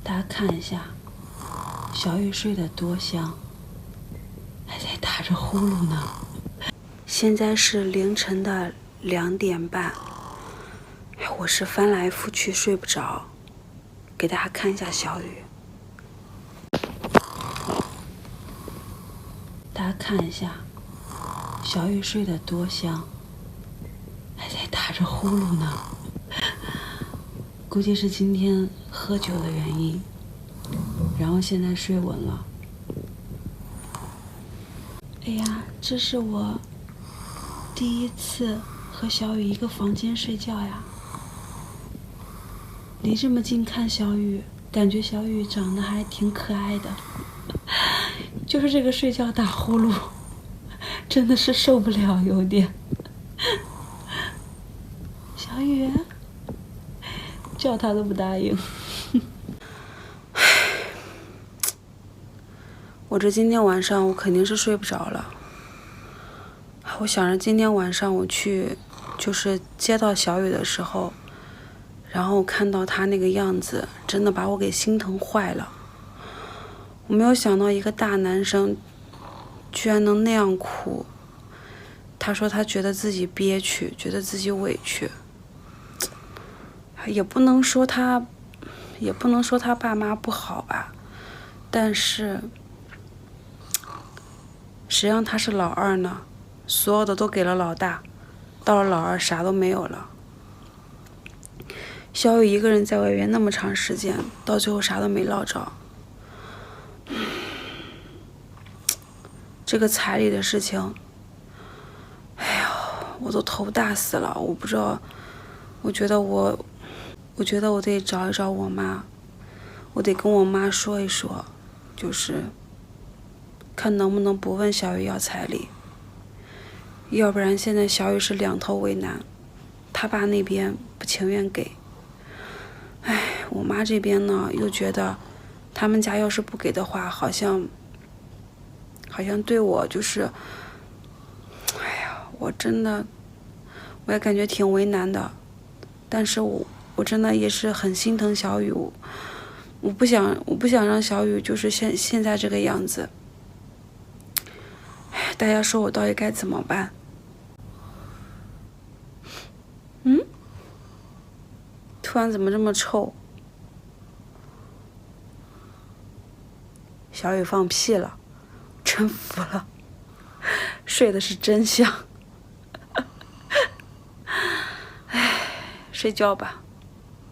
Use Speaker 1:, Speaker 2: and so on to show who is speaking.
Speaker 1: 大家看一下，小雨睡得多香，还在打着呼噜呢。现在是凌晨的2点半，我是翻来覆去睡不着，给大家看一下小雨。大家看一下，小雨睡得多香，还在打着呼噜呢。估计是今天喝酒的原因，然后现在睡稳了。哎呀，这是我第一次和小雨一个房间睡觉呀。离这么近看小雨，感觉小雨长得还挺可爱的。就是这个睡觉打呼噜，真的是受不了，有点。小雨，叫他都不答应。我今天晚上我肯定是睡不着了。我想着今天晚上我去，就是接到小雨的时候，然后看到他那个样子，真的把我给心疼坏了。我没有想到一个大男生居然能那样哭。他说他觉得自己憋屈，觉得自己委屈。也不能说他爸妈不好吧，但是谁让他是老二呢？所有的都给了老大，到了老二啥都没有了。小雨一个人在外面那么长时间，到最后啥都没捞着。这个彩礼的事情，哎呀，我都头大死了。我不知道，我觉得我得找一找我妈，我得跟我妈说一说，就是看能不能不问小雨要彩礼。要不然现在小雨是两头为难，他爸那边不情愿给，我妈这边呢又觉得他们家要是不给的话，好像对我就是，我真的我也感觉挺为难的。但是我真的也是很心疼小雨，我不想让小雨就是现在这个样子。大家说我到底该怎么办？突然怎么这么臭？小雨放屁了，真服了，睡的是真香。睡觉吧。